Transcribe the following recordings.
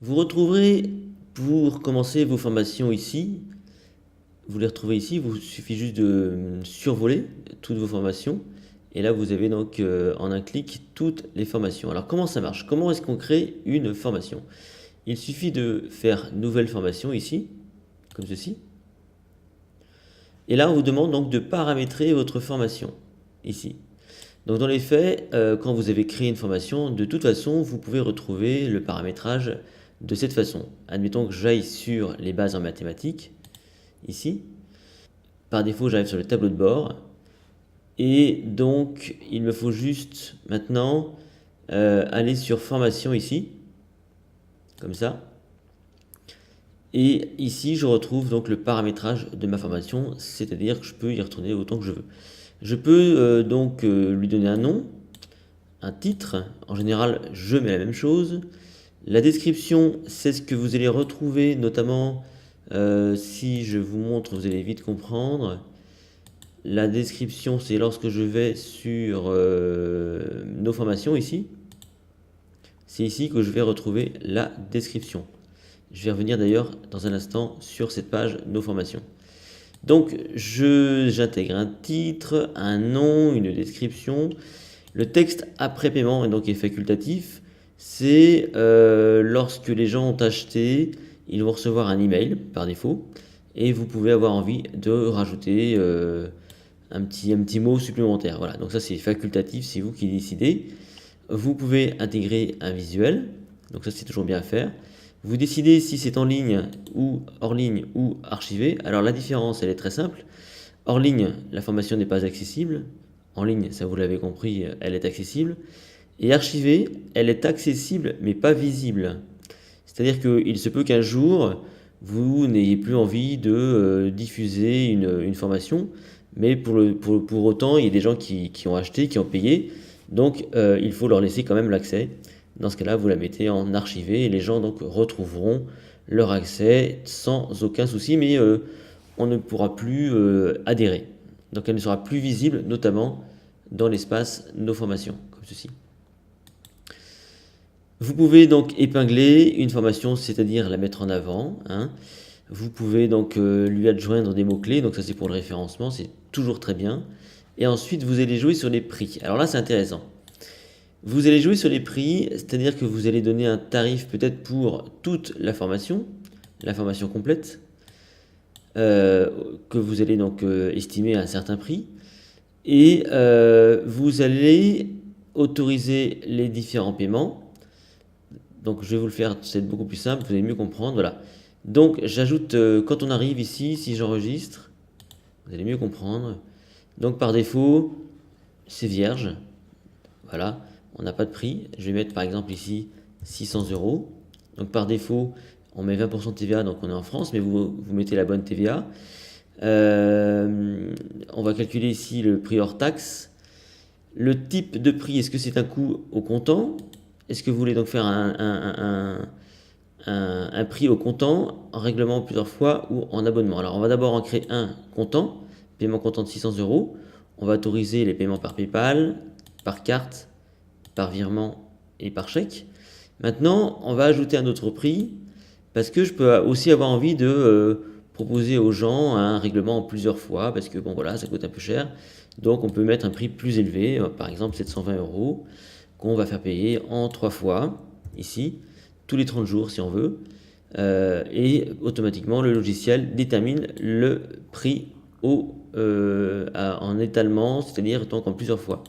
Vous retrouverez pour commencer vos formations ici. Vous les retrouvez ici, il vous suffit juste de survoler toutes vos formations. Et là, vous avez donc en un clic toutes les formations. Alors, comment ça marche? Comment est-ce qu'on crée une formation? Il suffit de faire nouvelle formation ici, comme ceci. Et là, on vous demande donc de paramétrer votre formation, ici. Donc dans les faits, quand vous avez créé une formation, de toute façon, vous pouvez retrouver le paramétrage de cette façon. Admettons que j'aille sur les bases en mathématiques, ici. Par défaut, j'arrive sur le tableau de bord. Et donc, il me faut juste maintenant aller sur formation ici, comme ça. Et ici, je retrouve donc le paramétrage de ma formation, c'est-à-dire que je peux y retourner autant que je veux. Je peux donc lui donner un nom, un titre. En général, je mets la même chose. La description, c'est ce que vous allez retrouver, notamment si je vous montre, vous allez vite comprendre. La description, c'est lorsque je vais sur nos formations ici. C'est ici que je vais retrouver la description. Je vais revenir d'ailleurs dans un instant sur cette page nos formations. Donc, j'intègre un titre, un nom, une description. Le texte après paiement est facultatif. C'est lorsque les gens ont acheté, ils vont recevoir un email par défaut. Et vous pouvez avoir envie de rajouter un petit mot supplémentaire. Voilà, donc ça c'est facultatif, c'est vous qui décidez. Vous pouvez intégrer un visuel, donc ça c'est toujours bien à faire. Vous décidez si c'est en ligne ou hors ligne ou archivé. Alors la différence, elle est très simple. Hors ligne, la formation n'est pas accessible. En ligne, ça vous l'avez compris, elle est accessible. Et archivée, elle est accessible mais pas visible. C'est-à-dire qu'il se peut qu'un jour, vous n'ayez plus envie de diffuser une formation, mais pour autant, il y a des gens qui ont acheté, qui ont payé, donc il faut leur laisser quand même l'accès. Dans ce cas-là, vous la mettez en archivé et les gens donc retrouveront leur accès sans aucun souci, mais on ne pourra plus adhérer. Donc elle ne sera plus visible, notamment dans l'espace Nos formations, comme ceci. Vous pouvez donc épingler une formation, c'est-à-dire la mettre en avant, hein. Vous pouvez donc lui adjoindre des mots-clés, donc ça c'est pour le référencement, c'est toujours très bien. Et ensuite, vous allez jouer sur les prix. Alors là, c'est intéressant. Vous allez jouer sur les prix, c'est-à-dire que vous allez donner un tarif peut-être pour toute la formation complète, que vous allez donc estimer à un certain prix. Et vous allez autoriser les différents paiements. Donc je vais vous le faire, c'est beaucoup plus simple, vous allez mieux comprendre. Voilà. Donc j'ajoute, quand on arrive ici, si j'enregistre, vous allez mieux comprendre. Donc par défaut, c'est vierge. Voilà, on n'a pas de prix. Je vais mettre par exemple ici 600 euros. Donc par défaut, on met 20% de TVA, donc on est en France, mais vous mettez la bonne TVA. On va calculer ici le prix hors taxe. Le type de prix, est-ce que c'est un coût au comptant? Est-ce que vous voulez donc faire un prix au comptant, en règlement plusieurs fois ou en abonnement? Alors on va d'abord en créer un comptant, paiement comptant de 600 euros. On va autoriser les paiements par PayPal, par carte, par virement et par chèque. Maintenant, on va ajouter un autre prix parce que je peux aussi avoir envie de proposer aux gens un règlement en plusieurs fois parce que bon voilà, ça coûte un peu cher. Donc on peut mettre un prix plus élevé, par exemple 720 euros, qu'on va faire payer en 3 fois, ici, tous les 30 jours si on veut. Et automatiquement, le logiciel détermine le prix en étalement, c'est-à-dire donc en plusieurs fois.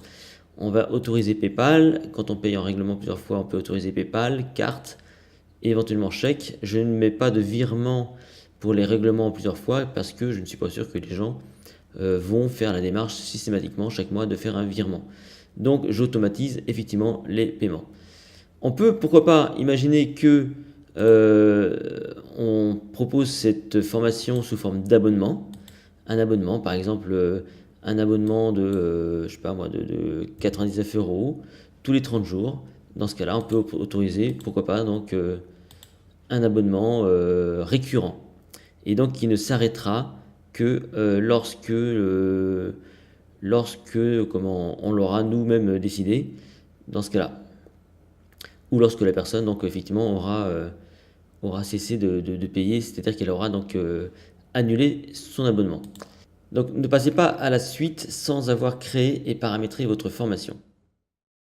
On va autoriser PayPal. Quand on paye en règlement plusieurs fois, on peut autoriser PayPal, carte, et éventuellement chèque. Je ne mets pas de virement pour les règlements en plusieurs fois parce que je ne suis pas sûr que les gens vont faire la démarche systématiquement chaque mois de faire un virement. Donc j'automatise effectivement les paiements. On peut pourquoi pas imaginer que on propose cette formation sous forme d'abonnement. Un abonnement, par exemple un abonnement de, je sais pas moi, de 99 euros tous les 30 jours. Dans ce cas-là, on peut autoriser, pourquoi pas, donc un abonnement récurrent. Et donc qui ne s'arrêtera que lorsque comment, on l'aura nous-mêmes décidé, dans ce cas-là. Ou lorsque la personne, donc effectivement, aura aura cessé de payer, c'est-à-dire qu'elle aura donc annulé son abonnement. Donc ne passez pas à la suite sans avoir créé et paramétré votre formation.